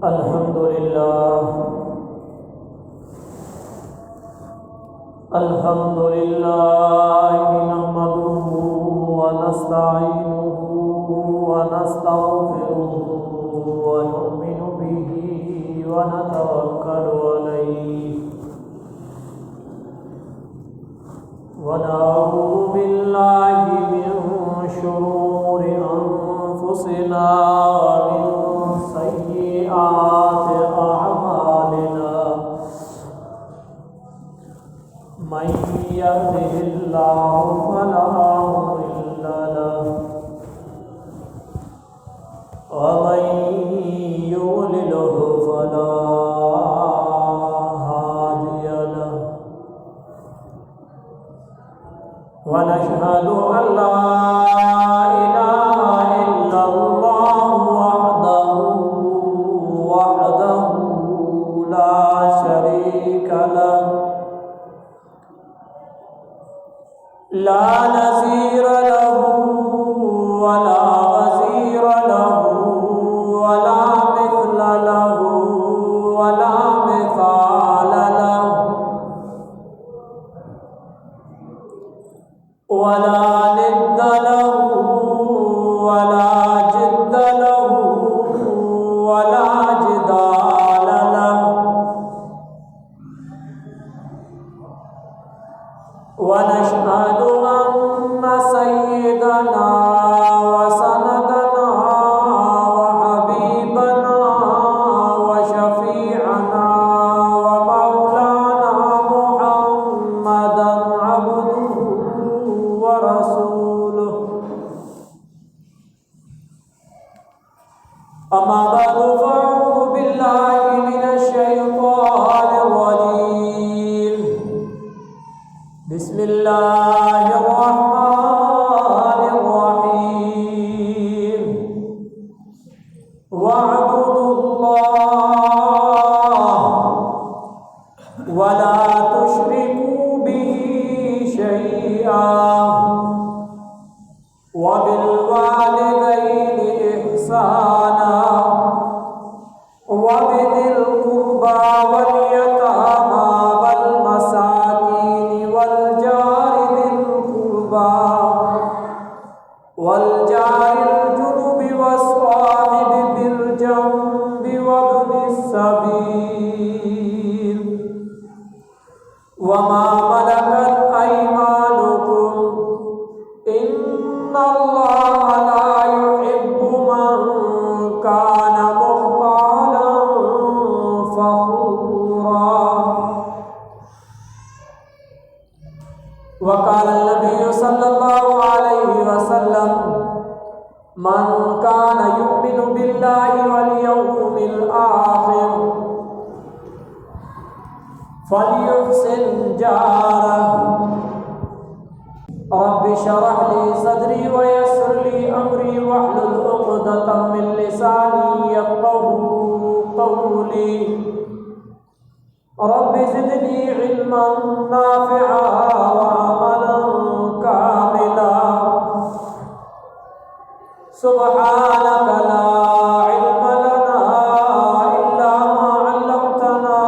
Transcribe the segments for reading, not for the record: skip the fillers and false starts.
الحمد لله نحمده ونستعينه ونستغفره ونؤمن به ونتوكل عليه ونعوذ بالله من شرور أنفسنا ومن سيئات أعمالنا من يهده الله فلا مضل له ومن يضلله فلا هادي له ونشهد أن لا إله إلا الله وحده لا شريك له لا نظير له ولا وزير له ولا مثل له ولا مثال له ولا ند له ولا جد له ولا جدال له ونشهد أن سيدنا وسندنا وحبيبنا وشفيعنا ومولانا محمدا عبده ورسوله أما بعد فأعوذ بالله من الشيطان الرجيم بسم الله الرحمن الرحيم واعبدوا الله ولا تشركوا به شيئا وبالوالدين إحسانا وبذي القربى واليتامى والمساكين والجار ذي القربى والجار الجنب والصاحب بالجنب وابن السبيل وما ملكت أيمانكم إن الله لا يحب من كان مختالا فخورا وقال النبي صلى الله عليه وسلم من كان يؤمن بالله واليوم الآخر فليحسن جاره رب اشرح لي صدري ويسر لي أمري واحلل عقدة من لساني يفقهوا قولي رب زدني علما نافعا وعملا كاملا سبحانك لا علم لنا إلا ما علمتنا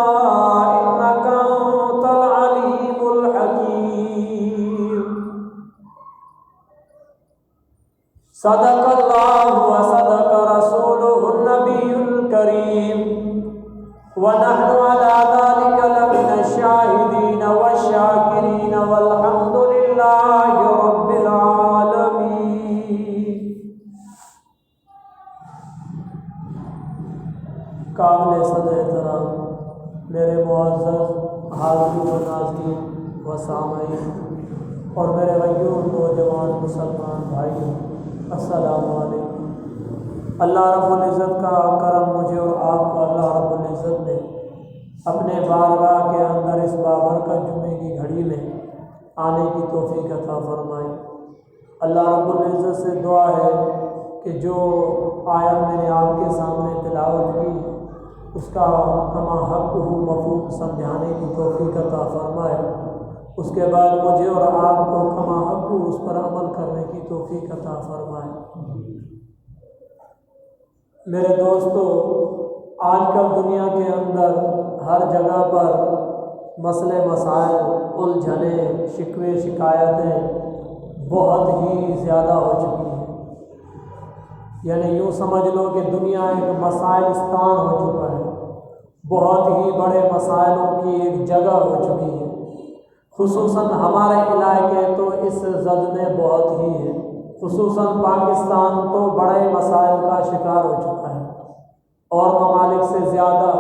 إنك أنت العليم الحكيم صدق الله وصدق رسوله النبي الكريم ونحن على ذلك لمن الشاهدين والشاكرين والحمد لله رب العالمين قابل صدر احترام میرے معزز حاضرین و ناظرین و سامعین اور میرے غیور نوجوان مسلمان بھائیوں السلام علیکم۔ اللہ رب العزت کا کرم مجھے اور آپ کو اللہ رب العزت نے اپنے بارگاہ کے اندر اس بابرکت جمعے کی گھڑی میں آنے کی توفیق عطا فرمائی۔ اللہ رب العزت سے دعا ہے کہ جو آیت میں نے آپ کے سامنے تلاوت کی اس کا کما حق مفہوم سمجھانے کی توفیق عطا فرمائے، اس کے بعد مجھے اور آپ کو کما حق اس پر عمل کرنے کی توفیق عطا فرمائے۔ میرے دوستو، آج کل دنیا کے اندر ہر جگہ پر مسئلے مسائل، الجھنیں، شکوے شکایتیں بہت ہی زیادہ ہو چکی ہیں۔ یعنی یوں سمجھ لو کہ دنیا ایک مسائلستان ہو چکا ہے، بہت ہی بڑے مسائلوں کی ایک جگہ ہو چکی ہے۔ خصوصاً ہمارے علاقے تو اس زد میں بہت ہی ہے، خصوصاً پاکستان تو بڑے مسائل کا شکار ہو چکا ہے، اور ممالک سے زیادہ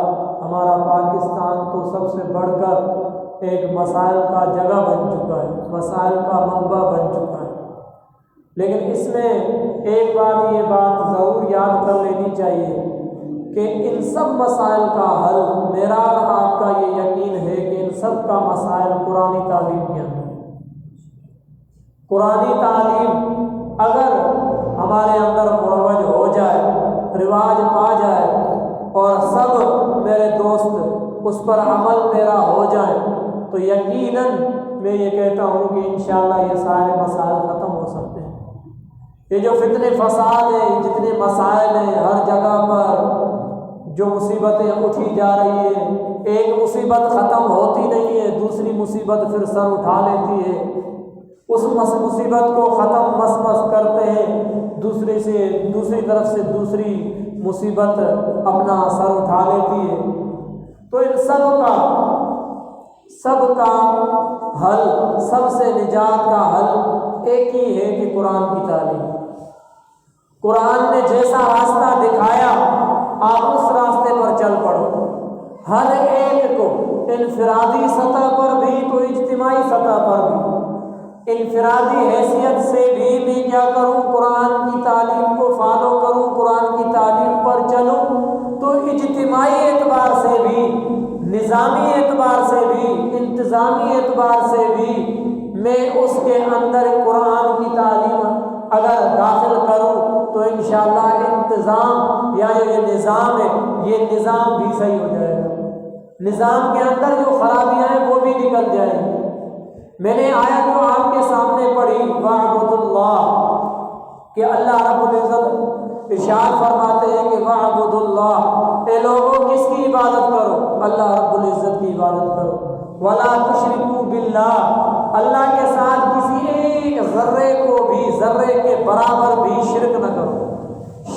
ہمارا پاکستان تو سب سے بڑھ کر ایک مسائل کا جگہ بن چکا ہے، مسائل کا منبع بن چکا ہے۔ لیکن اس میں ایک یہ بات ضرور یاد کر لینی چاہیے کہ ان سب مسائل کا حل، میرا اور آپ کا یہ یقین ہے کہ ان سب کا مسائل قرآنی تعلیم کے اندر ہے۔ قرآنی تعلیم اگر ہمارے اندر مروج ہو جائے، رواج پا جائے، اور سب میرے دوست اس پر عمل میرا ہو جائے، تو یقیناً میں یہ کہتا ہوں کہ انشاءاللہ یہ سارے مسائل ختم ہو سکتے ہیں۔ یہ جو فتنے فساد ہیں، جتنے مسائل ہیں، ہر جگہ پر جو مصیبتیں اٹھی جا رہی ہیں، ایک مصیبت ختم ہوتی نہیں ہے، دوسری مصیبت پھر سر اٹھا لیتی ہے، اس مصیبت کو ختم مس کرتے ہیں، دوسری طرف سے دوسری مصیبت اپنا سر اٹھا لیتی ہے۔ تو ان سب کا حل، سب سے نجات کا حل ایک ہی ہے کہ قرآن کی تعلیم۔ قرآن نے جیسا راستہ دکھایا آپ اس راستے پر چل پڑو، ہر ایک کو، انفرادی سطح پر بھی تو اجتماعی سطح پر بھی۔ انفرادی حیثیت سے بھی میں کیا کروں؟ قرآن کی تعلیم کو فالو کروں، قرآن کی تعلیم پر چلوں، تو اجتماعی اعتبار سے بھی، نظامی اعتبار سے بھی، انتظامی اعتبار سے بھی میں اس کے اندر قرآن کی تعلیم اگر داخل کروں تو انشاءاللہ انتظام یا یہ نظام ہے، یہ نظام بھی صحیح ہو جائے گا۔ نظام کے اندر جو خرابیاں ہیں وہ بھی نکل جائیں گی۔ میں نے آیت جو آپ کے سامنے پڑھی، وَاعْبُدُوا اللَّهَ، کہ اللہ رب العزت ارشاد فرماتے ہیں کہ وَاعْبُدُوا اللَّهَ، اے لوگوں کس کی عبادت کرو؟ اللہ رب العزت کی عبادت کرو۔ وَلَا تُشْرِكُوا بِاللَّهِ، اللہ کے ساتھ کسی ایک ذرے کو بھی، ذرے کے برابر بھی شرک نہ کرو۔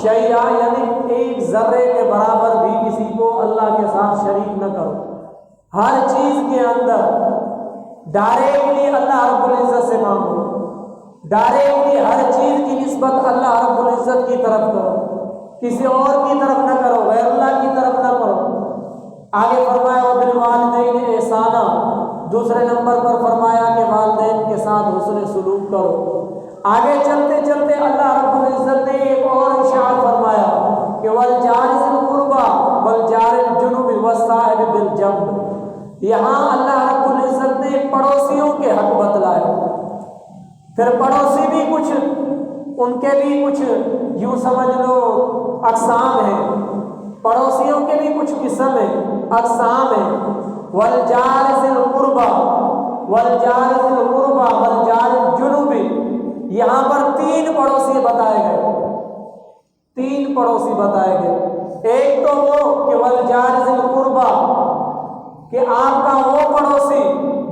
شیئا یعنی ایک ذرے کے برابر بھی کسی کو اللہ کے ساتھ شریک نہ کرو۔ ہر چیز کے اندر ڈائریکٹلی اللہ رب العزت سے مانگو، ڈائریکٹلی ہر چیز کی نسبت اللہ رب العزت کی طرف کرو، کسی اور کی طرف نہ کرو، غیر اللہ کی طرف نہ کرو۔ آگے فرمایا وَبِالْوَالِدَيْنِ إِحْسَانًا، دوسرے نمبر پر فرمایا کہ والدین کے ساتھ حسن سلوک کرو۔ آگے چلتے چلتے اللہ رب العزت نے ایک اور ارشاد فرمایا کہ وَالْجَارِ ذِي الْقُرْبَى وَالْجَارِ الْجُنُبِ وَالصَّاحِبِ بِالْجَنبِ، یہاں اللہ رب العزت نے پڑوسیوں کے حق بتلائے۔ پھر پڑوسی بھی کچھ، ان کے بھی کچھ یوں سمجھ لو اقسام ہیں، پڑوسیوں کے بھی کچھ قسم ہیں، اقسام ہیں۔ وَالْجَارِ ذِي الْقُرْبَى وَالْجَارِ ذِي الْقُرْبَى وَالْجَارِ الْجُنُبِ، یہاں پر تین پڑوسی بتائے گئے، تین پڑوسی بتائے گئے۔ ایک تو وہ کہ وَالْجَارِ ذِي الْقُرْبَى، کہ آپ کا وہ پڑوسی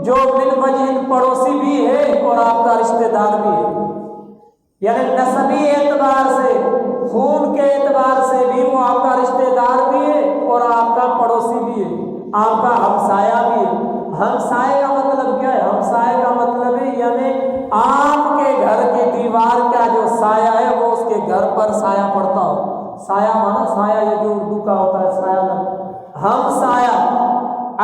جو من وجہ پڑوسی بھی ہے اور آپ کا رشتہ دار بھی ہے، یعنی نسبی اعتبار سے، خون کے اعتبار سے بھی وہ آپ کا رشتہ دار بھی ہے اور آپ کا پڑوسی بھی ہے، آپ کا ہمسایہ بھی ہے۔ ہمسائے کا مطلب کیا ہے؟ ہمسائے کا مطلب ہے یعنی آپ کے گھر کے دیوار کا جو سایہ ہے وہ اس کے گھر پر سایہ پڑتا ہو۔ سایہ مانا سایہ، یہ جو اردو کا ہوتا ہے سایہ نہ، ہمسایہ۔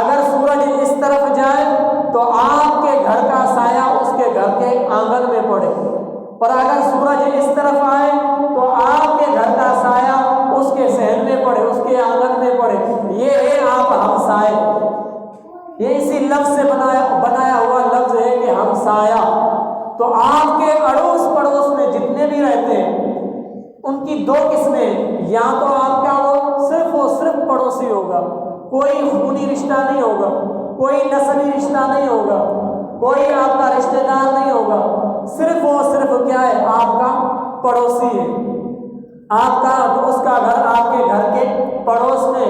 اگر سورج اس طرف جائے تو آپ کے گھر کا سایہ اس کے گھر کے آنگن میں پڑے، اور اگر سورج اس طرف آئے تو آپ کے گھر کا سایہ اس کے صحن میں پڑے، اس کے آنگن میں پڑے۔ یہ ہے آپ ہمسائے، یہ اسی لفظ سے بنایا ہوا لفظ ہے کہ ہمسایہ۔ تو آپ کے اڑوس پڑوس میں جتنے بھی رہتے ہیں ان کی دو قسمیں، یا تو آپ کا وہ صرف پڑوسی ہوگا، کوئی خونی رشتہ نہیں ہوگا، کوئی نسلی رشتہ نہیں ہوگا، کوئی آپ کا رشتہ دار نہیں ہوگا، صرف کیا ہے؟ آپ کا پڑوسی ہے۔ آپ کا اس کا گھر آپ کے گھر کے پڑوس میں.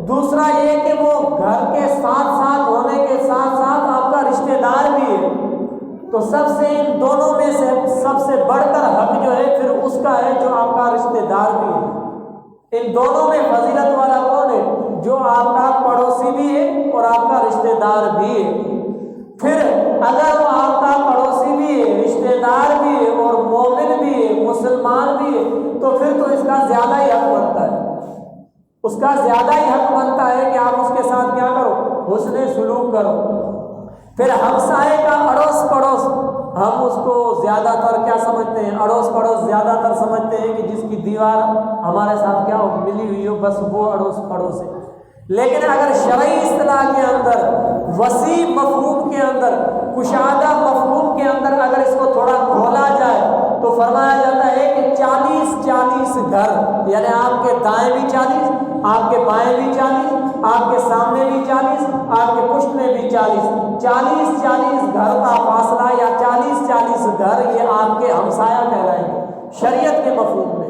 دوسرا یہ کہ وہ گھر کے ساتھ ساتھ ہونے کے ساتھ ساتھ آپ کا رشتہ دار بھی ہے. تو سب سے ان دونوں میں سے سب سے بڑھ کر حق جو ہے پھر اس کا ہے جو آپ کا رشتہ دار بھی ہے. ان دونوں میں فضیلت والا کون ہے؟ جو آپ کا پڑوسی بھی ہے اور آپ کا رشتہ دار بھی ہے. پھر اگر وہ آپ کا پڑوسی بھی ہے، رشتہ دار بھی ہے اور مومن بھی ہے، مسلمان بھی ہے، تو پھر تو اس کا زیادہ ہی حق بنتا ہے. اس کا زیادہ ہی حق بنتا ہے کہ آپ اس کے ساتھ کیا کرو؟ حسن سلوک کرو. پھر ہمسائے کا اڑوس پڑوس، ہم اس کو زیادہ تر کیا سمجھتے ہیں؟ اڑوس پڑوس زیادہ تر سمجھتے ہیں کہ جس کی دیوار ہمارے ساتھ کیا ہو، ملی ہوئی ہو، بس وہ اڑوس پڑوس ہے. لیکن اگر شرعی اصطلاح کے اندر، وسیع مفہوم کے اندر، کشادہ مفہوم کے اندر اگر اس کو تھوڑا کھولا جائے تو فرمایا جاتا ہے کہ 40 گھر، یعنی آپ کے دائیں بھی 40، آپ کے بائیں بھی 40، آپ کے سامنے بھی 40، آپ کے پشت میں بھی 40 گھر کا فاصلہ یا 40 گھر، یہ آپ کے ہمسایہ کہلائیں گے شریعت کے مفہوم میں.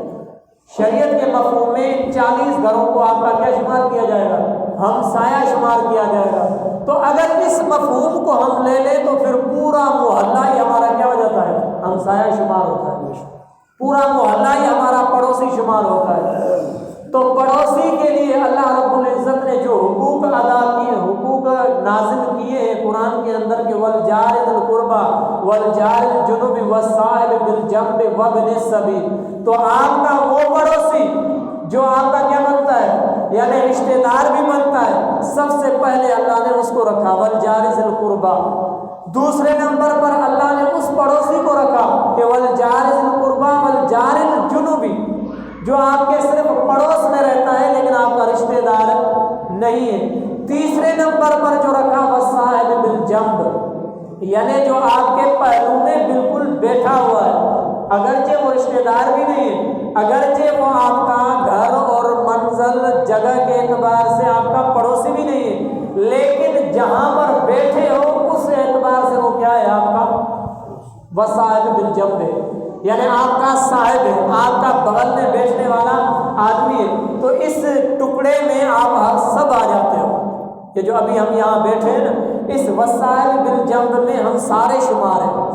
شریعت کے مفہوم میں 40 گھروں کو آپ کا کیا شمار کیا جائے گا؟ ہمسایہ شمار کیا جائے گا. تو اگر اس مفہوم کو ہم لے لیں تو پھر پورا محلہ ہی ہمارا کیا ہو جاتا ہے؟ ہمسایہ شمار ہوتا ہے. پورا محلہ ہی ہمارا پڑوسی شمار ہوتا ہے. تو پڑوسی کے لیے اللہ رب العزت نے جو حقوق ادا کیے، حقوق نازل کیے ہیں قرآن کے اندر کہ والجار ذی القربى والجار الجنب والصاحب بالجنب وابن السبیل، تو آپ کا وہ پڑوسی جو آپ کا کیا بنتا ہے، یعنی رشتہ دار بھی بنتا ہے، سب سے پہلے اللہ نے اس کو رکھا والجار ذی القربى. دوسرے نمبر پر اللہ نے اس پڑوسی کو رکھا کہ والجار ذی القربى والجار الجنب، جو آپ کے صرف پڑوس میں رہتا ہے لیکن آپ کا رشتہ دار نہیں ہے. تیسرے نمبر پر جو رکھا والصاحب بالجنب، یعنی جو آپ کے پہلو میں بالکل بیٹھا ہوا ہے، اگرچہ وہ رشتہ دار بھی نہیں ہے، اگرچہ وہ آپ کا گھر اور منزل جگہ کے اعتبار سے آپ کا پڑوسی بھی نہیں ہے، لیکن جہاں پر بیٹھے ہو اس اعتبار سے وہ کیا ہے؟ آپ کا والصاحب بالجنب ہے، یعنی آپ کا صاحب ہے، آپ کا بغل میں بیٹھنے والا آدمی ہے. تو اس ٹکڑے میں آپ سب آ جاتے ہو. یہ جو ابھی ہم یہاں بیٹھے ہیں نا، اس والصاحب بالجنب میں ہم سارے شمار ہیں.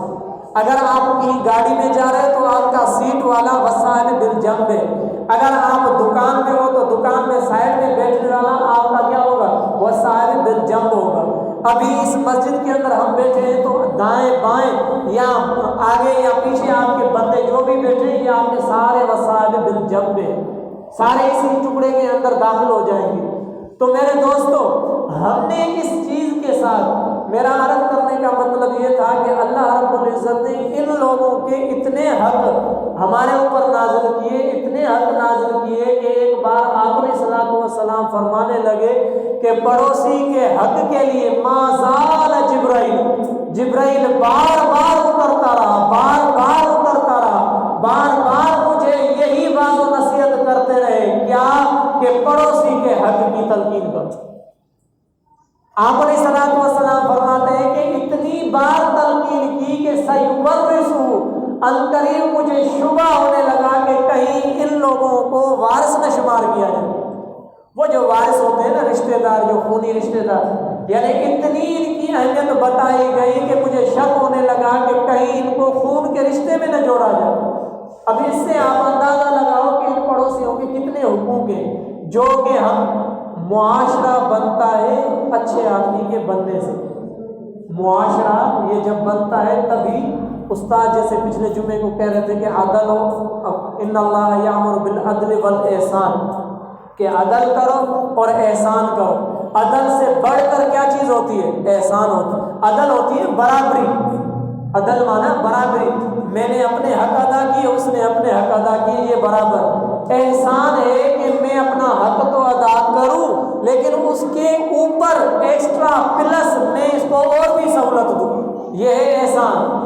اگر آپ کہیں گاڑی میں جا رہے تو آپ کا سیٹ والا والصاحب بالجنب ہے. اگر آپ دکان میں ہو تو دکان میں سائڈ میں بیٹھنے والا آپ کا کیا ہوگا؟ والصاحب بالجنب ہوگا. ابھی اس مسجد کے اندر ہم بیٹھے ہیں تو دائیں بائیں یا آگے یا پیچھے آپ کے بندے جو بھی بیٹھے ہیں یہ آپ کے سارے والصاحب بالجنب ہیں، سارے اسی ٹکڑے کے اندر داخل ہو جائیں گے. تو میرے دوستو، ہم نے اس چیز کے ساتھ، میرا عرض کرنے کا مطلب یہ تھا کہ اللہ رب العزت نے ان لوگوں کے اتنے حق ہمارے اوپر نازل کیے، اتنے حق نازل کیے کہ ایک بار آپ علیہ الصلوۃ والسلام فرمانے لگے کہ پڑوسی کے حق کے لیے ما زال جبرائیل بار بار اترتا رہا، بار بار مجھے یہی بات و نصیحت کرتے رہے، کیا کہ پڑوسی کے حق کی تلقین کرو. آپ علیہ الصلوۃ والسلام فرماتے ہیں کہ اتنی بار تلقین کی کہ سیورثہ، عنقریب مجھے شبہ ہونے لگا کہ کہیں ان لوگوں کو وارث نہ شمار کیا جائے. وہ جو وارث ہوتے ہیں نا، رشتہ دار، جو خونی رشتہ دار، یعنی اتنی ان کی اہمیت بتائی گئی کہ مجھے شک ہونے لگا کہ کہیں ان کو خون کے رشتے میں نہ جوڑا جائے. اب اس سے آپ اندازہ لگاؤ کہ ان پڑوسیوں کے کتنے حقوق ہیں، جو کہ ہم معاشرہ بنتا ہے اچھے آدمی کے بننے سے. معاشرہ یہ جب بنتا ہے تبھی، استاد جیسے پچھلے جمعے کو کہہ رہے تھے کہ عدل ہو، ان اللہ یامر بالعدل والاحسان، کہ عدل کرو اور احسان کرو. عدل سے بڑھ کر کیا چیز ہوتی ہے؟ احسان ہوتا ہے. عدل ہوتی ہے برابری، عدل مانا برابری، میں نے اپنے حق ادا کیے، اس نے اپنے حق ادا کیے، یہ برابر. احسان ہے کہ میں اپنا حق تو ادا کروں لیکن اس کے اوپر ایکسٹرا پلس میں اس کو اور بھی سہولت دوں، یہ ہے احسان.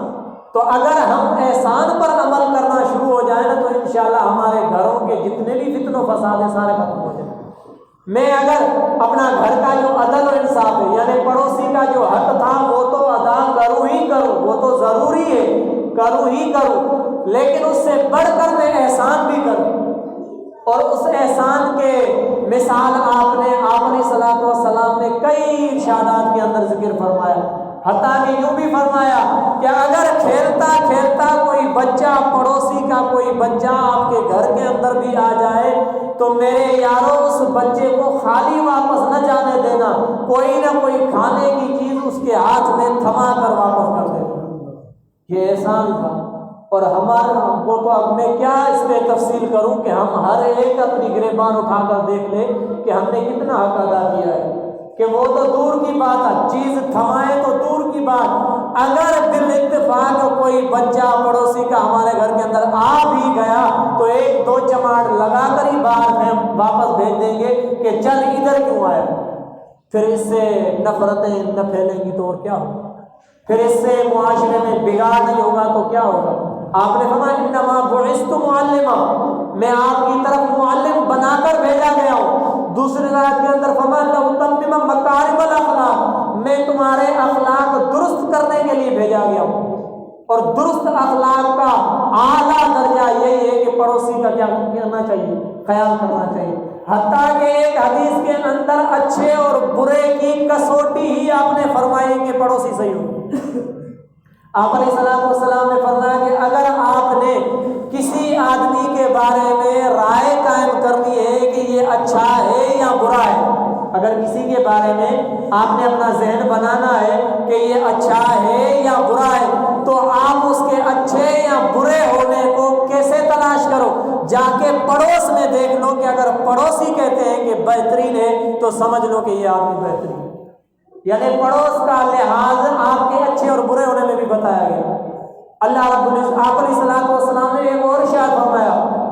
تو اگر ہم احسان پر عمل کرنا شروع ہو جائیں نا تو انشاءاللہ ہمارے گھروں کے جتنے بھی فتن و فساد ہیں سارے ختم ہو جائیں. میں اگر اپنا گھر کا جو عدل و انصاف ہے، یعنی پڑوسی کا جو حق تھا وہ تو ادا کروں ہی کروں، وہ تو ضروری ہے کروں ہی کروں، لیکن اس سے بڑھ کر میں احسان بھی کروں. اور اس احسان کے مثال آپ نے علیہ الصلوۃ والسلام نے کئی ارشادات کے اندر ذکر فرمایا، حتیٰ کہ یوں بھی فرمایا کہ اگر کھیلتا کھیلتا کوئی بچہ، پڑوسی کا کوئی بچہ آپ کے گھر کے اندر بھی آ جائے تو میرے یارو اس بچے کو خالی واپس نہ جانے دینا، کوئی نہ کوئی کھانے کی چیز اس کے ہاتھ میں تھما کر واپس کر دینا۔ یہ احسان تھا۔ اور ہمارا کو تو اب میں کیا اس پہ تفصیل کروں کہ ہم ہر ایک اپنی گریبان اٹھا کر دیکھ لیں کہ ہم نے کتنا حق ادا کیا ہے، کہ وہ تو دور کی بات ہے، چیز تھمائے تو دور کی بات، اگر بال اتفاق کوئی بچہ پڑوسی کا ہمارے گھر کے اندر آ بھی گیا تو ایک دو چماٹ لگا کر ہی باہر میں واپس بھیج دیں گے کہ چل ادھر کیوں آیا۔ پھر اس سے نفرتیں نہ پھیلیں گی تو اور کیا ہوگا، پھر اس سے معاشرے میں بگاڑ نہیں ہوگا تو کیا ہوگا۔ آپ نے فرمایا انما بعثت معلما، میں آپ کی طرف معلم بنا کر بھیجا گیا ہوں۔ دوسری روایت کے اندر فرمایا لأتمم مکارم الاخلاق، میں تمہارے اخلاق درست کرنے کے لیے بھیجا گیا ہوں۔ اور درست اخلاق کا اعلیٰ درجہ یہی ہے کہ پڑوسی کا کیا کرنا چاہیے، خیال کرنا چاہیے۔ حتیٰ کہ ایک حدیث کے اندر اچھے اور برے کی کسوٹی ہی آپ نے فرمائی کہ پڑوسی صحیح ہو۔ آپ علیہ الصلوۃ والسلام نے فرمایا کہ اگر آپ نے کسی آدمی کے بارے میں رائے قائم کرنی ہے کہ یہ اچھا ہے یا برا ہے، اگر کسی کے بارے میں آپ نے اپنا ذہن بنانا ہے کہ یہ اچھا ہے یا برا ہے، تو آپ اس کے اچھے یا برے ہونے کو کیسے تلاش کرو، جا کے پڑوس میں دیکھ لو کہ اگر پڑوسی کہتے ہیں کہ بہترین ہے تو سمجھ لو کہ یہ آدمی بہترین ہے۔ یعنی پڑوس کا لحاظ آپ کے اچھے اور برے ہونے میں بھی بتایا گیا۔ اللہ رب العزت آپ علیہ الصلوۃ والسلام نے ایک اور ارشاد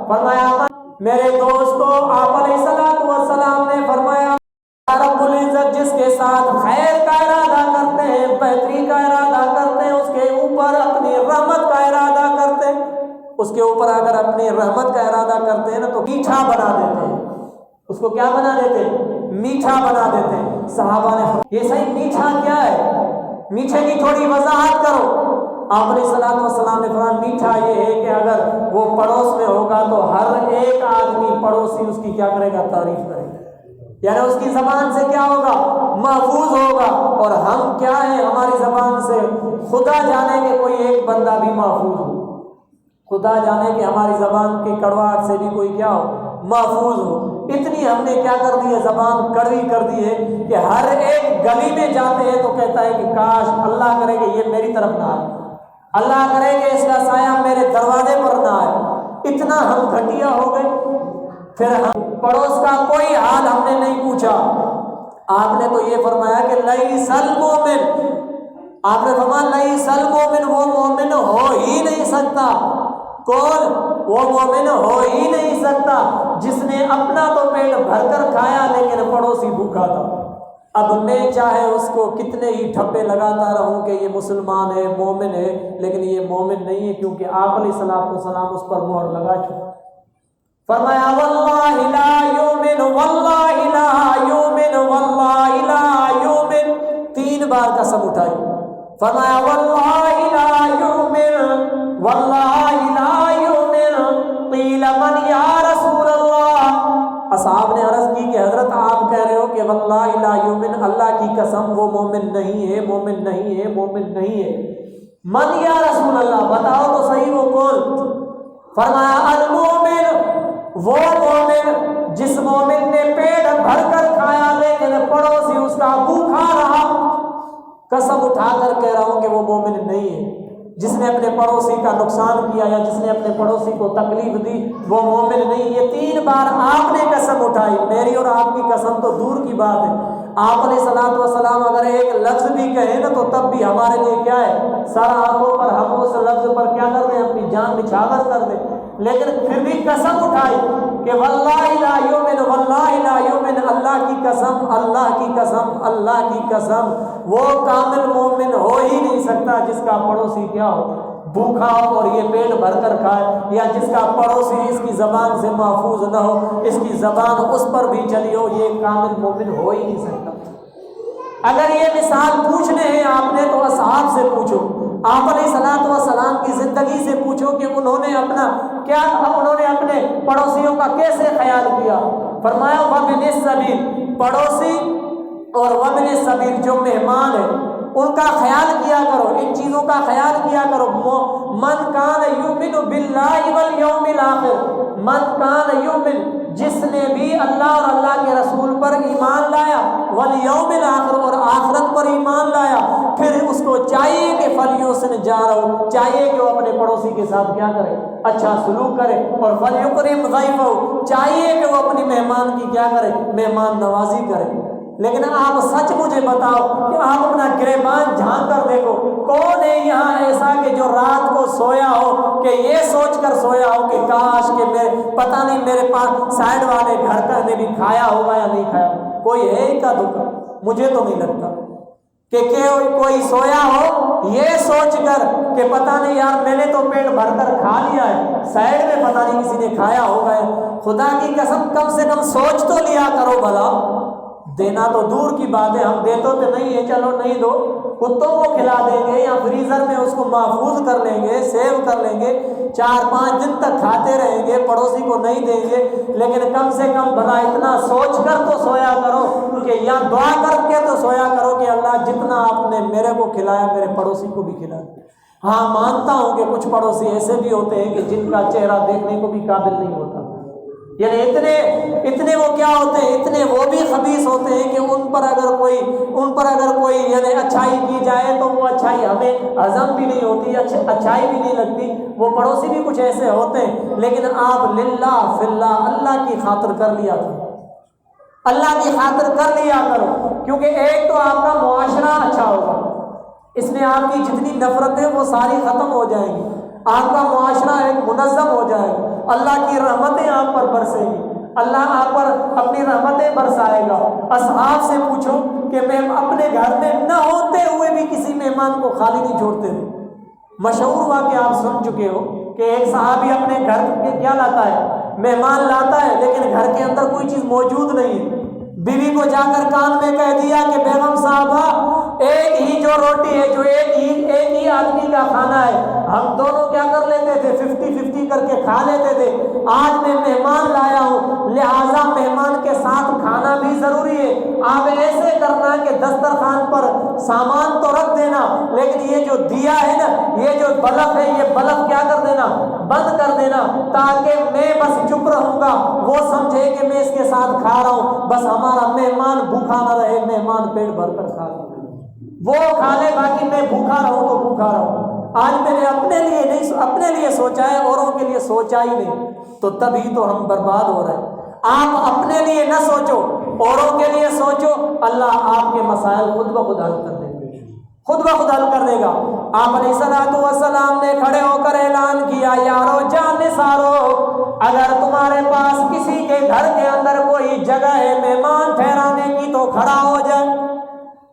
فرمایا میرے دوستو، آپ علیہ الصلوۃ والسلام نے فرمایا رب العزت جس کے ساتھ خیر کا ارادہ کرتے ہیں، بہتری کا ارادہ کرتے ہیں، اس کے اوپر اپنی رحمت کا ارادہ کرتے ہیں، اس کے اوپر اگر اپنی رحمت کا ارادہ کرتے ہیں نا تو میٹھا بنا دیتے ہیں، اس کو کیا بنا دیتے ہیں، میٹھا بنا دیتے ہیں۔ صحابہ نے یہ صحیح میٹھا کیا ہے، میٹھے کی تھوڑی وضاحت کرو۔ آپ علیہ الصلوۃ والسلام نے فرمایا میٹھا یہ ہے کہ اگر وہ پڑوس میں ہوگا تو ہر ایک آدمی پڑوسی اس کی کیا کرے گا، تعریف کرے گا، یعنی اس کی زبان سے کیا ہوگا، محفوظ ہوگا۔ اور ہم کیا ہیں، ہماری زبان سے خدا جانے کہ کوئی ایک بندہ بھی محفوظ ہو، خدا جانے کہ ہماری زبان کے کڑواہٹ سے بھی کوئی کیا ہو، محفوظ ہو۔ اتنی ہم نے کیا کر دی ہے، زبان کڑوی کر دی ہے کہ ہر ایک گلی میں جاتے ہیں تو کہتا ہے کہ کاش اللہ کرے کہ یہ میری طرف نہ آئے، اللہ کرے کہ اس کا سایہ میرے دروازے پر نہ آئے۔ اتنا ہم گھٹیا ہو گئے۔ پھر ہم پڑوس کا کوئی حال ہم نے نہیں پوچھا۔ آپ نے تو یہ فرمایا کہ لیس المؤمن، آپ نے فرمایا لیس المؤمن، وہ مومن ہو ہی نہیں سکتا۔ کون؟ وہ مومن ہو ہی نہیں سکتا جس نے اپنا تو پیٹ بھر کر کھایا لیکن پڑوسی بھوکا تھا۔ اب میں چاہے اس کو کتنے ہی ٹھپے لگاتا رہوں کہ یہ مسلمان ہے، مومن ہے، لیکن یہ مومن نہیں ہے، کیونکہ آپ علیہ الصلوۃ والسلام اس پر مہر لگا چکے۔ فرمایا واللہ لا یؤمن، واللہ لا یؤمن، واللہ لا یؤمن، 3 بار قسم اٹھائی۔ فرمایا واللہ لا یؤمن، واللہ لا یؤمن، قیل من یا رسول اللہ، اصحاب نے عرض کی کہ حضرت آپ کہہ رہے ہو کہ واللہ لا یؤمن، اللہ کی قسم وہ مومن نہیں ہے، مومن نہیں ہے، مومن نہیں ہے۔ من یا رسول اللہ، بتاؤ تو صحیح وہ کون؟ فرمایا المومن، وہ مومن جس مومن نے پیٹ بھر کر کھایا لیکن پڑوسی اس کا بھوکا رہا۔ قسم اٹھا کر کہہ رہا ہوں کہ وہ مومن نہیں ہے۔ جس نے اپنے پڑوسی کا نقصان کیا یا جس نے اپنے پڑوسی کو تکلیف دی وہ مومن نہیں۔ یہ 3 بار آپ نے قسم اٹھائی، میری اور آپ کی قسم تو دور کی بات ہے۔ آپ علیہ الصلوۃ والسلام اگر ایک لفظ بھی کہیں نا تو تب بھی ہمارے لیے کیا ہے، سر آنکھوں پر ہم اس لفظ پر کیا کر دیں، اپنی جان نچھاور کر دیں، لیکن پھر بھی قسم اٹھائی کہ واللہ لا یؤمن، واللہ لا یؤمن، اللہ کی قسم، اللہ کی قسم، اللہ کی قسم، وہ کامل مومن ہو ہی نہیں سکتا جس کا پڑوسی کیا ہو، بھوکا ہو اور یہ پیٹ بھر کر کھائے، یا جس کا پڑوسی اس کی زبان سے محفوظ نہ ہو، اس کی زبان اس پر بھی چلی ہو، یہ کامل مومن ہو ہی نہیں سکتا۔ اگر یہ مثال پوچھنے ہیں آپ نے تو اصحاب سے پوچھو، آپ علیہ الصلوۃ والسلام کی زندگی سے پوچھو کہ انہوں نے اپنے پڑوسیوں کا کیسے خیال کیا۔ فرمایا وابن السبیل، پڑوسی اور وابن السبیل جو مہمان ہے ان کا خیال کیا کرو، ان چیزوں کا خیال کیا کرو۔ من کان یؤمن باللہ والیوم الآخر، من کان یؤمن، جس نے بھی اللہ اور اللہ کے رسول پر ایمان لایا، والیوم الآخر، اور آخرت پر ایمان لایا، پھر اس کو چاہیے کہ فلیحسن جارہ، چاہیے کہ وہ اپنے پڑوسی کے ساتھ کیا کرے، اچھا سلوک کرے، اور فلیکرم ضیفہ، چاہیے کہ وہ اپنی مہمان کی کیا کرے، مہمان نوازی کرے۔ لیکن آپ سچ مجھے بتاؤ کہ آپ اپنا گریبان جھانک کر دیکھو، کون ہے یہاں ایسا کہ جو رات کو سویا ہو کہ یہ سوچ کر سویا ہو کہ کاش کہ پتہ نہیں میرے پاس سائڈ والے گھر کا نے بھی کھایا ہوگا یا نہیں کھایا؟ کوئی ہے کا دکھا؟ مجھے تو نہیں لگتا کہ کوئی سویا ہو یہ سوچ کر کہ پتہ نہیں یار میں نے تو پیٹ بھر کر کھا لیا ہے، سائڈ میں پتہ نہیں کسی نے کھایا ہوگا۔ خدا کی قسم کم سے کم سوچ تو لیا کرو بھلا۔ دینا تو دور کی بات ہے، ہم دیتے تو نہیں ہے، چلو نہیں دو، کتوں کو کھلا دیں گے یا فریزر میں اس کو محفوظ کر لیں گے، سیو کر لیں گے، 4-5 دن تک کھاتے رہیں گے، پڑوسی کو نہیں دیں گے۔ لیکن کم سے کم بھلا اتنا سوچ کر تو سویا کرو کہ یا دعا کر کے تو سویا کرو کہ اللہ جتنا آپ نے میرے کو کھلایا میرے پڑوسی کو بھی کھلا۔ ہاں مانتا ہوں کہ کچھ پڑوسی ایسے بھی ہوتے ہیں کہ جن کا چہرہ دیکھنے کو بھی قابل نہیں ہوتا، یعنی اتنے وہ کیا ہوتے ہیں، اتنے وہ بھی خبیث ہوتے ہیں کہ ان پر اگر کوئی یعنی اچھائی کی جائے تو وہ اچھائی ہمیں ہضم بھی نہیں ہوتی، اچھائی بھی نہیں لگتی۔ وہ پڑوسی بھی کچھ ایسے ہوتے ہیں، لیکن آپ للہ فی اللہ اللہ کی خاطر کر لیا کرو، اللہ کی خاطر کر لیا کرو، کیونکہ ایک تو آپ کا معاشرہ اچھا ہوگا، اس میں آپ کی جتنی نفرتیں وہ ساری ختم ہو جائیں گی، آپ کا معاشرہ ایک منظم ہو جائے گا، اللہ کی رحمتیں آپ پر برسیں گی، اللہ آپ پر اپنی رحمتیں برسائے گا۔ اصحاب سے پوچھو کہ میں اپنے گھر میں نہ ہوتے ہوئے بھی کسی مہمان کو خالی نہیں چھوڑتے تھے۔ مشہور واقعہ آپ سن چکے ہو کہ ایک صحابی اپنے گھر کے کیا لاتا ہے، مہمان لاتا ہے، لیکن گھر کے اندر کوئی چیز موجود نہیں ہے۔ بیوی کو جا کر کان میں کہہ دیا کہ بیگم صاحبہ ایک ہی جو روٹی ہے، جو ایک ہی آدمی کا کھانا ہے، ہم دونوں کیا کر لیتے تھے، 50-50 کر کے کھا لیتے تھے، آج میں مہمان لایا ہوں لہٰذا مہمان کے ساتھ کھانا بھی ضروری ہے۔ آپ ایسے کرنا کہ دسترخوان پر سامان تو رکھ دینا، لیکن یہ جو دیا ہے نا، یہ جو بلب ہے، یہ بلب کیا کر دینا، بند کر دینا، تاکہ میں بس چپ رہوں گا، وہ سمجھے کہ میں اس کے ساتھ کھا رہا ہوں، بس ہمارا مہمان بھوکا نہ رہے، مہمان پیٹ بھر کر کھا لے، وہ کھا لے، باقی میں بھوکا رہوں تو بھوکا رہوں۔ آج میں نے اپنے لیے سوچا ہے، اوروں کے لیے سوچا ہی نہیں، تو تبھی تو ہم برباد ہو رہے ہیں۔ آپ اپنے لیے نہ سوچو، اوروں کے لیے سوچو، اللہ آپ کے مسائل خود بخود حل کر دے گا، خود بخود حل کر دے گا۔ آپ علیہ الصلوۃ والسلام نے کھڑے ہو کر اعلان کیا، یارو جان نثارو، اگر تمہارے پاس کسی کے گھر کے اندر کوئی جگہ ہے مہمان ٹھہرانے کی تو کھڑا ہو جائے،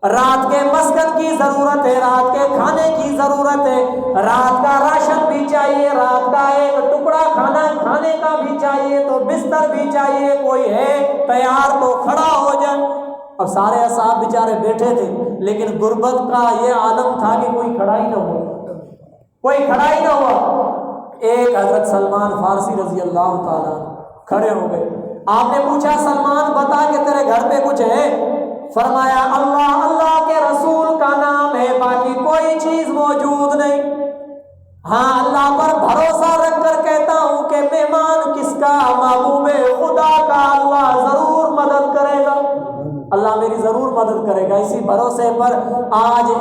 رات کے مسکن کی ضرورت ہے، رات کے کھانے کی ضرورت ہے، رات کا راشن بھی چاہیے، رات کا ایک ٹکڑا کھانا کھانے کا بھی چاہیے، تو بستر بھی چاہیے، کوئی ہے تیار تو کھڑا ہو جائے۔ اب سارے اصحاب بیچارے بیٹھے تھے، لیکن غربت کا یہ عالم تھا کہ کوئی کھڑا ہی نہ ہوا، کوئی کھڑا ہی نہ ہوا۔ ایک حضرت سلمان فارسی رضی اللہ تعالیٰ کھڑے ہو گئے۔ آپ نے پوچھا سلمان بتا کہ تیرے گھر پہ کچھ ہے؟ فرمایا اللہ کے رسول کا نام ہے، باقی کوئی چیز موجود نہیں۔ ہاں اللہ پر بھروسہ رکھ کر کہتا ہوں کہ مہمان کس کا، محبوب خدا کا، اللہ ضرور مدد کرے گا، اللہ میری ضرور مدد کرے گا۔ اسی بھروسے پر آج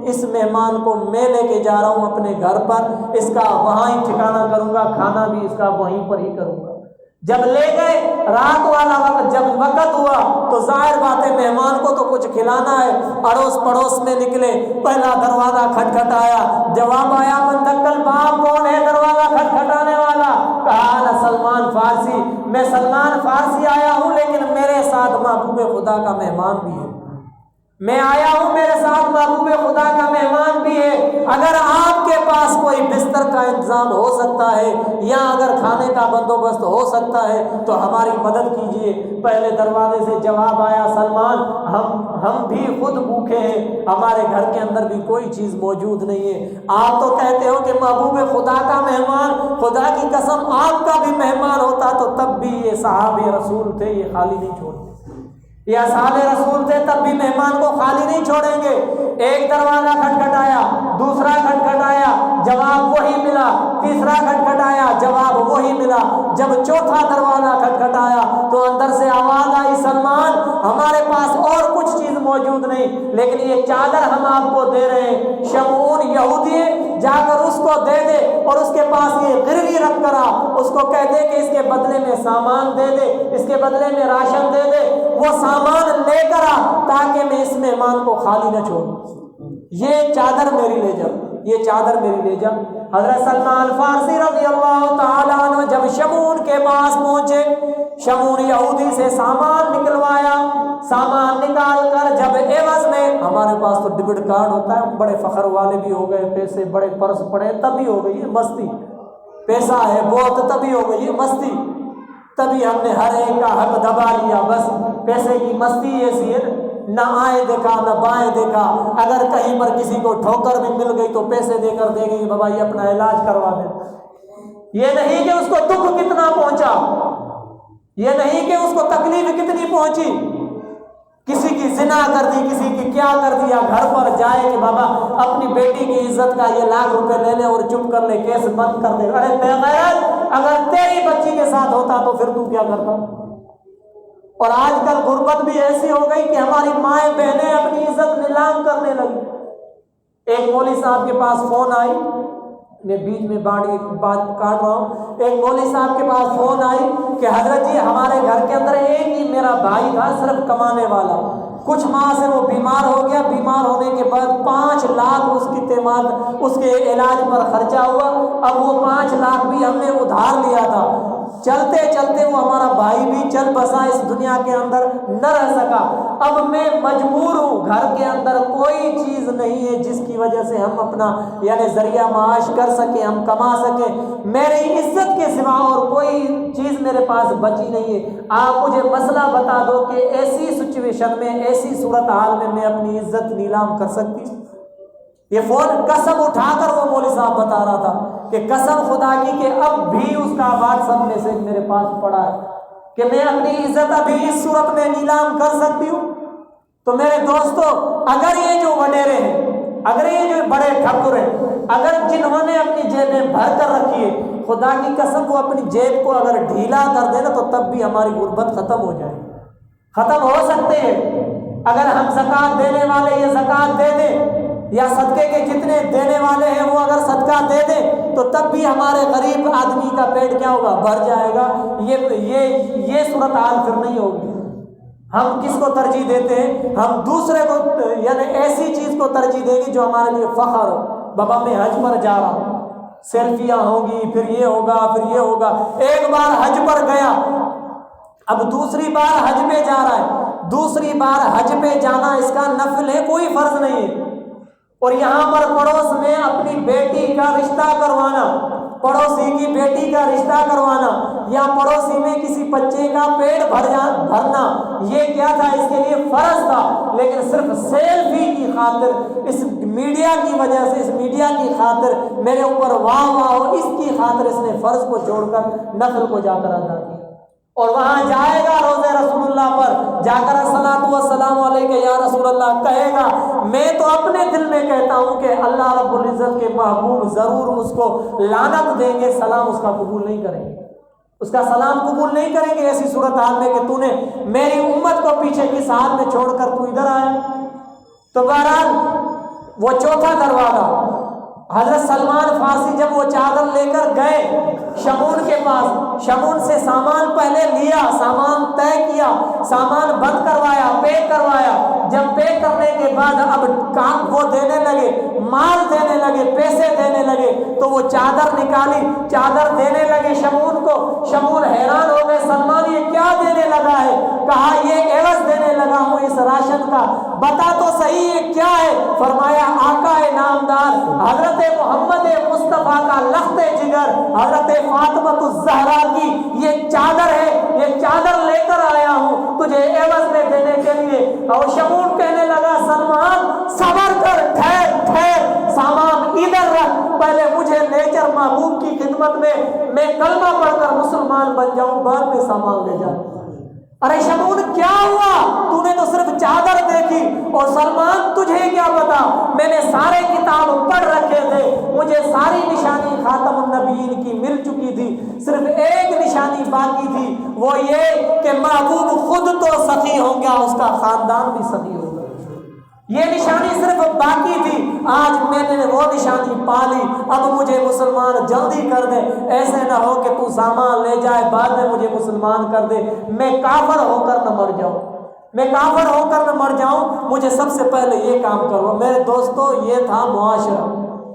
اس مہمان کو میں لے کے جا رہا ہوں اپنے گھر پر، اس کا وہاں ہی ٹھکانہ کروں گا، کھانا بھی اس کا وہیں پر ہی کروں گا۔ جب لے گئے رات والا وقت، جب وقت ہوا تو ظاہر بات ہے مہمان کو تو کچھ کھلانا ہے، اڑوس پڑوس میں نکلے، پہلا دروازہ کھٹکھٹایا، جواب آیا من دقل باب، کون ہے دروازہ کھٹکھٹانے والا؟ کہا نا سلمان فارسی، میں سلمان فارسی آیا ہوں، لیکن میرے ساتھ محبوب خدا کا مہمان بھی ہے، میں آیا ہوں میرے ساتھ محبوب خدا کا مہمان بھی ہے، اگر آپ کے پاس کوئی بستر بستر کا انتظام ہو سکتا ہے یا اگر کھانے کا بندوبست ہو سکتا ہے تو ہماری مدد کیجیے۔ پہلے دروازے سے جواب آیا، سلمان ہم بھی خود بھوکے ہیں، ہمارے گھر کے اندر بھی کوئی چیز موجود نہیں ہے۔ آپ تو کہتے ہو کہ محبوب خدا کا مہمان، خدا کی قسم آپ کا بھی مہمان ہوتا تو تب بھی یہ صحابہ رسول تھے، یہ خالی نہیں چھوڑتے، یہ اصحاب رسول تھے، تب بھی مہمان کو خالی نہیں چھوڑیں گے۔ ایک دروازہ کھٹکھٹایا، دوسرا کھٹکھٹایا، جواب وہی ملا، تیسرا کھٹکھٹایا، جواب وہی ملا۔ جب چوتھا دروازہ کھٹکھٹایا تو اندر سے آواز آئی، سلمان ہمارے پاس اور کچھ چیز موجود نہیں، لیکن یہ چادر ہم آپ کو دے رہے ہیں، شمعون یہودی جا کر اس کو دے دے اور اس کے پاس یہ گروی رکھ کر آ، اس کو کہہ دے کہ اس کے بدلے میں سامان دے دے، اس کے بدلے میں راشن دے دے، وہ سامان لے کر آ تاکہ میں اس مہمان کو خالی نہ چھوڑوں، یہ چادر میری لے جا، یہ چادر میری لے جا۔ حضرت سلمان فارسی رضی اللہ تعالیٰ عنہ جب شمعون کے پاس پہنچے، شمعون یہودی سے سامان نکلوایا، سامان نکال کر جب عوض میں، ہمارے پاس تو ڈیبٹ کارڈ ہوتا ہے، بڑے فخر والے بھی ہو گئے، پیسے بڑے پرس پڑے، تبھی ہو گئی یہ مستی، پیسہ ہے بہت تبھی ہو گئی یہ مستی، تبھی ہم نے ہر ایک کا حق دبا لیا، بس پیسے کی مستی ایسی ہے، نہ آئے دیکھا نہ بائیں دیکھا، اگر کہیں پر کسی کو ٹھوکر بھی مل گئی تو پیسے دے کر دے گی بابا یہ اپنا علاج کروا دے، یہ نہیں کہ اس کو دکھ کتنا پہنچا، یہ نہیں کہ اس کو تکلیف کتنی پہنچی، کسی کی زنا کر دی، کسی کی کیا کر دیا، گھر پر جائے کہ بابا اپنی بیٹی کی عزت کا یہ لاکھ روپے لے لے اور چپ کر لے، کیس بند کر دے، ارے بے غیرت، اگر تیری بچی کے ساتھ ہوتا تو پھر تو کیا کرتا؟ اور آج کل غربت بھی ایسی ہو گئی کہ ہماری مائیں بہنیں اپنی عزت نیلام کرنے لگی۔ ایک مولوی صاحب کے پاس فون آئی، میں بیچ میں بات کاٹ رہا ہوں، ایک مولوی صاحب کے پاس فون آئی کہ حضرت جی ہمارے گھر کے اندر ایک ہی میرا بھائی تھا صرف کمانے والا، کچھ ماہ سے وہ بیمار ہو گیا، بیمار ہونے کے بعد 5 لاکھ اس کے علاج پر خرچہ ہوا، اب وہ 5 لاکھ بھی ہم نے ادھار لیا تھا، چلتے چلتے وہ ہمارا بھائی بھی چل بسا اس دنیا کے اندر، نہ رہ سکا، اب میں مجبور ہوں، گھر کے اندر کوئی چیز نہیں ہے جس کی وجہ سے ہم اپنا یعنی ذریعہ معاش کر سکیں، ہم کما سکیں، میری عزت کے سوا اور کوئی چیز میرے پاس بچی نہیں ہے، آپ مجھے مسئلہ بتا دو کہ ایسی سچویشن میں، ایسی صورتحال میں اپنی عزت نیلام کر سکتی ہوں۔ یہ فون قسم اٹھا کر وہ مولوی صاحب بتا رہا تھا کہ قسم خدا کی کہ اب بھی اس کا واٹس ایپ میسج میرے پاس پڑا ہے کہ میں اپنی عزت ابھی اس صورت میں نیلام کر سکتی ہوں۔ تو میرے دوستو، اگر یہ جو وڈیرے ہیں، اگر یہ جو بڑے ٹھکر ہیں، اگر جنہوں نے اپنی جیبیں بھر کر رکھی ہے، خدا کی قسم وہ اپنی جیب کو اگر ڈھیلا کر دے نا تو تب بھی ہماری غربت ختم ہو جائے، ختم ہو سکتے ہیں۔ اگر ہم زکوٰۃ دینے والے یہ زکوٰۃ دے دیں یا صدقے کے جتنے دینے والے ہیں وہ اگر صدقہ دے دیں تو تب بھی ہمارے غریب آدمی کا پیٹ کیا ہوگا؟ بھر جائے گا۔ یہ صورتحال پھر نہیں ہوگی۔ ہم کس کو ترجیح دیتے ہیں؟ ہم دوسرے کو یعنی ایسی چیز کو ترجیح دیں گے جو ہمارے لیے فخر ہو، بابا میں حج پر جا رہا ہوں، سیلفیاں ہوں گی، پھر یہ ہوگا، پھر یہ ہوگا۔ ایک بار حج پر گیا، اب دوسری بار حج پہ جا رہا ہے، دوسری بار حج پہ جانا اس کا نفل ہے، کوئی فرض نہیں ہے، اور یہاں پر پڑوس میں اپنی بیٹی کا رشتہ کروانا، پڑوسی کی بیٹی کا رشتہ کروانا یا پڑوسی میں کسی بچے کا پیٹ بھرنا، یہ کیا تھا؟ اس کے لیے فرض تھا، لیکن صرف سیلفی کی خاطر، اس میڈیا کی وجہ سے، اس میڈیا کی خاطر میرے اوپر واہ واہ ہو، اس کی خاطر اس نے فرض کو چھوڑ کر نفل کو جا کر ادا کیا، اور وہاں جائے گا روضہ رسول اللہ پر جا کر الصلاۃ والسلام علیک یا رسول اللہ کہے گا۔ میں تو اپنے دل میں کہتا ہوں کہ اللہ رب العزت کے محبوب ضرور اس کو لعنت دیں گے، سلام اس کا قبول نہیں کریں گے، اس کا سلام قبول نہیں کریں گے ایسی صورتحال میں کہ تو نے میری امت کو پیچھے کس حال میں چھوڑ کر تو ادھر آیا۔ تو بہرحال وہ چوتھا دروازہ، حضرت سلمان فارسی جب وہ چادر لے کر گئے شمعون کے پاس، شمعون سے سامان پہلے لیا، سامان طے کیا، سامان بند کروایا، پیک کروایا، جب پیک کرنے کے بعد اب کام وہ دینے لگے، مال دینے لگے، پیسے دینے لگے، تو وہ چادر نکالی، چادر دینے لگے شمعون کو، شمعون حیران ہو گئے، سلمان یہ کیا دینے لگا ہے؟ کہا یہ عوض دینے لگا ہوں اس راشن کا، بتا تو صحیح یہ کیا ہے؟ فرمایا آقا نامدار حضرت محمد مصطفیٰ کا لخت جگر حضرت فاطمہ الزہرا کی یہ چادر ہے، یہ چادر لے کر آیا ہوں تجھے عوض میں دینے کے لیے۔ اور شمون کہنے لگا سلمان صبر کر، ٹھہر ٹھہر، سامان ادھر رکھ، پہلے مجھے لے کر محبوب کی خدمت میں کلمہ پڑھ کر مسلمان بن جاؤں، بعد میں سامان لے جا۔ ارے شمون کیا ہوا؟ تو نے تو صرف چادر دیکھی، اور سلمان تجھے کیا پتا، میں نے سارے کتاب پڑھ رکھے تھے، مجھے ساری نشانی خاتم النبیین کی مل چکی تھی، صرف ایک نشانی باقی تھی، وہ یہ کہ محبوب خود تو سخی ہو گیا، اس کا خاندان بھی سخی ہو گیا، یہ نشانی صرف باقی تھی، آج میں نے وہ نشانی پا لی، اب مجھے مسلمان جلدی کر دے، ایسے نہ ہو کہ تو سامان لے جائے بعد میں مجھے مسلمان کر دے، میں کافر ہو کر نہ مر جاؤں، میں کافر ہو کر نہ مر جاؤں، مجھے سب سے پہلے یہ کام کرو۔ میرے دوستو یہ تھا معاشرہ،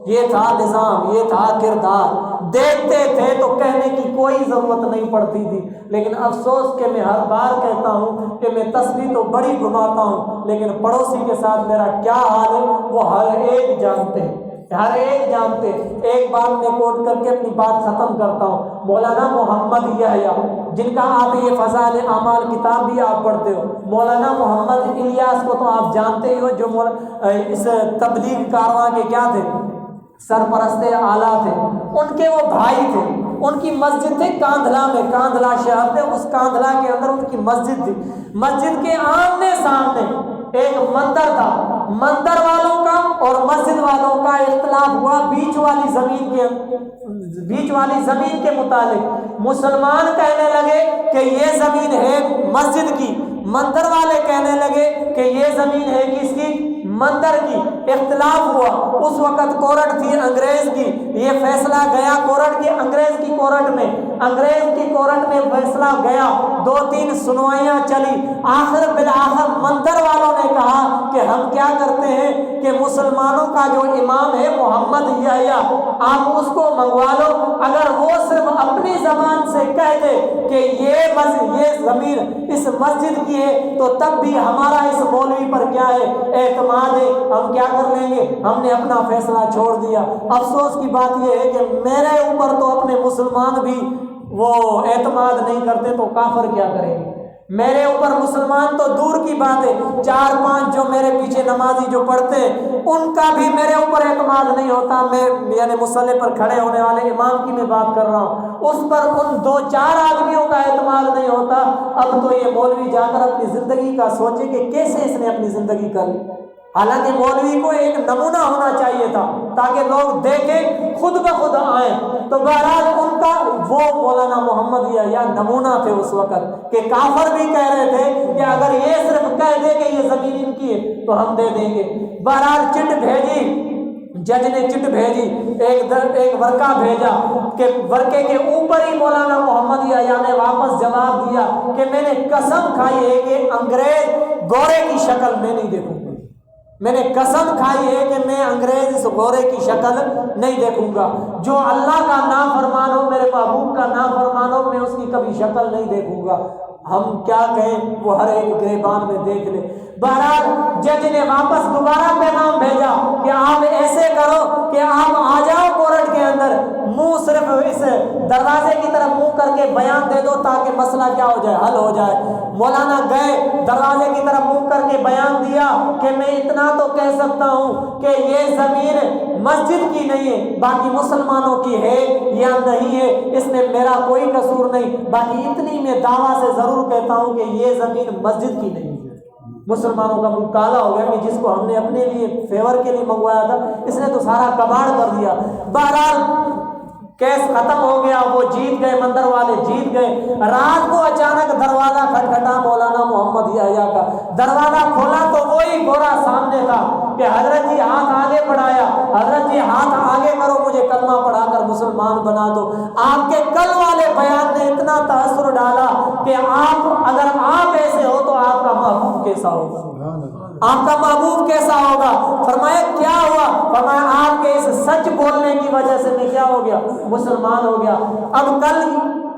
یہ تھا نظام، یہ تھا کردار، دیکھتے تھے تو کہنے کی کوئی ضرورت نہیں پڑتی تھی، لیکن افسوس کہ میں ہر بار کہتا ہوں کہ میں تسبیح تو بڑی گھماتا ہوں، لیکن پڑوسی کے ساتھ میرا کیا حال ہے وہ ہر ایک جانتے ہیں، ہر ایک جانتے ہیں۔ ایک بات میں کوٹ کر کے اپنی بات ختم کرتا ہوں، مولانا محمد یحییٰ جن کا آپ یہ فضائل اعمال کتاب بھی آپ پڑھتے ہو، مولانا محمد الیاس کو تو آپ جانتے ہی ہو، جو اس تبلیغ کارواں کے کیا تھے، سرپرست اعلیٰ تھے، ان کے وہ بھائی تھے، ان کی مسجد تھی کاندھلا میں، کاندھلا شہر تھے، اس کاندھلا کے اندر ان کی مسجد تھی، مسجد کے آمنے سامنے ایک مندر تھا، مندر والوں کا اور مسجد والوں کا اختلاف ہوا بیچ والی زمین کے متعلق، مسلمان کہنے لگے کہ یہ زمین ہے مسجد کی، مندر والے کہنے لگے کہ یہ زمین ہے کس کی، مندر کی، اختلاف ہوا، اس وقت کورٹ تھی انگریز کی، یہ فیصلہ گیا کورٹ کی، انگریز کی کورٹ میں، انگریز کی کورٹ میں فیصلہ گیا، 2-3 سنوائیاں چلی، آخر بالآخر مندر والوں نے کہا کہ ہم کیا کرتے ہیں کہ مسلمانوں کا جو امام ہے محمد یحییٰ آپ اس کو منگوا لو، اگر وہ صرف اپنی زبان سے کہہ دے کہ یہ زمین اس مسجد کی ہے تو تب بھی ہمارا اس مولوی پر کیا ہے، اعتماد ہے، ہم کیا کر لیں گے، ہم نے اپنا فیصلہ چھوڑ دیا۔ افسوس کی بات یہ ہے کہ میرے اوپر تو اپنے مسلمان بھی وہ اعتماد نہیں کرتے تو کافر کیا کریں گے، میرے اوپر مسلمان تو دور کی بات ہے، 4-5 جو میرے پیچھے نمازی جو پڑھتے ہیں ان کا بھی میرے اوپر اعتماد نہیں ہوتا، میں یعنی مصلی پر کھڑے ہونے والے امام کی میں بات کر رہا ہوں، اس پر ان 2-4 آدمیوں کا اعتماد نہیں ہوتا، اب تو یہ مولوی جا کر اپنی زندگی کا سوچے کہ کیسے اس نے اپنی زندگی کر لی، حالانکہ مولوی کو ایک نمونہ ہونا چاہیے تھا تاکہ لوگ دیکھیں خود بخود آئیں، تو بہرحال ان کا وہ مولانا محمد یحییٰ نمونہ تھے اس وقت کہ کافر بھی کہہ رہے تھے کہ اگر یہ صرف کہہ دے کہ یہ زمین ان کی ہے تو ہم دے دیں گے۔ بہرحال چٹ بھیجی، جج نے چٹ بھیجی، ایک ورقہ بھیجا کہ ورقے کے اوپر ہی مولانا محمد یحییٰ نے واپس جواب دیا کہ میں نے قسم کھائی ہے کہ انگریز گورے کی شکل میں نہیں دیکھوں گا، میں نے قسم کھائی ہے کہ میں انگریز اس گورے کی شکل نہیں دیکھوں گا، جو اللہ کا نافرمان ہو، میرے محبوب کا نافرمان ہو، میں اس کی کبھی شکل نہیں دیکھوں گا۔ ہم کیا کہیں وہ ہر ایک گریبان میں دیکھ لے۔ بہرحال جج نے واپس دوبارہ پیغام بھیجا کہ آپ ایسے کرو کہ آپ آ جاؤ کورٹ کے اندر، منہ صرف اس دروازے کی طرف منہ کر کے بیان دے دو تاکہ مسئلہ کیا ہو جائے، حل ہو جائے۔ مولانا گئے، دروازے کی طرف منہ کر کے بیان دیا کہ میں اتنا تو کہہ سکتا ہوں کہ یہ زمین مسجد کی نہیں ہے، باقی مسلمانوں کی ہے یا نہیں ہے اس میں میرا کوئی قصور نہیں، باقی اتنی میں دعویٰ سے ضرور کہتا ہوں کہ یہ زمین مسجد کی نہیں ہے۔ مسلمانوں کا منہ کالا ہو گیا کہ جس کو ہم نے اپنے لیے فیور کے لیے منگوایا تھا اس نے تو سارا کباڑ کر دیا۔ بہرحال کیس ختم ہو گیا، وہ جیت گئے، مندر والے جیت گئے۔ رات کو اچانک دروازہ کھٹکھٹا مولانا محمد یحییٰ کا، دروازہ کھولا تو وہی گورا سامنے تھا کہ حضرت جی ہاتھ آگے بڑھایا، حضرت جی ہاتھ آگے کرو، مجھے کلمہ پڑھا کر مسلمان بنا دو۔ آپ کے کل والے بیان نے اتنا تاثر ڈالا کہ اگر آپ ایسے ہو تو آپ کا محبوب کیسا ہوگا، آپ کا محبوب کیسا ہوگا۔ فرمایا کیا ہوا؟ فرمایا آپ کے اس سچ بولنے کی وجہ سے میں کیا ہو گیا، مسلمان ہو گیا۔ اب کل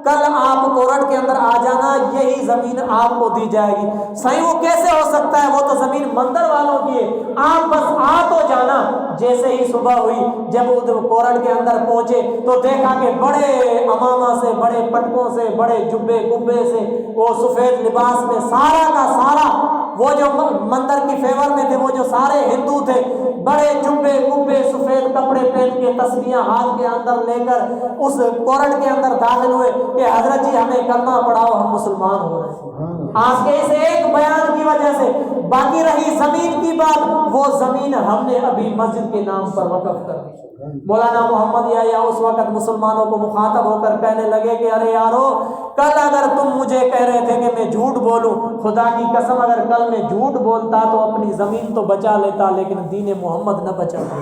کل آپ کورٹ کے اندر آ جانا، یہی زمین آپ کو دی جائے گی۔ صحیح وہ کیسے ہو سکتا ہے، وہ تو زمین مندر والوں کی ہے، آپ بس آ تو جانا۔ جیسے ہی صبح ہوئی، جب وہ کورٹ کے اندر پہنچے تو دیکھا کہ بڑے امامہ سے، بڑے پٹکوں سے، بڑے جبے کبے سے، وہ سفید لباس میں سارا کا سارا وہ جو مندر کی فیور میں تھے، وہ جو سارے ہندو تھے، بڑے جبے کبے سفید کپڑے پہن کے تسبیحاں ہاتھ کے اندر لے کر اس کورٹ کے اندر داخل ہوئے کہ حضرت جی ہمیں کلمہ پڑھاؤ، ہم مسلمان ہو رہے ہیں۔ آج کے اس ایک بیان کی وجہ سے باقی رہی زمین کی بات، وہ زمین ہم نے ابھی مسجد کے نام پر وقف کر دی۔ مولانا محمد یا اس وقت مسلمانوں کو مخاطب ہو کر کہنے لگے کہ ارے یارو، کل اگر تم مجھے کہہ رہے تھے کہ میں جھوٹ بولوں، خدا کی قسم اگر کل میں جھوٹ بولتا تو اپنی زمین تو بچا لیتا، لیکن دین محمد نہ بچاتا۔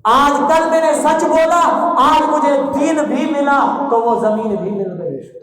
آج کل میں نے سچ بولا، آج مجھے دین بھی ملا تو وہ زمین بھی مل گئی۔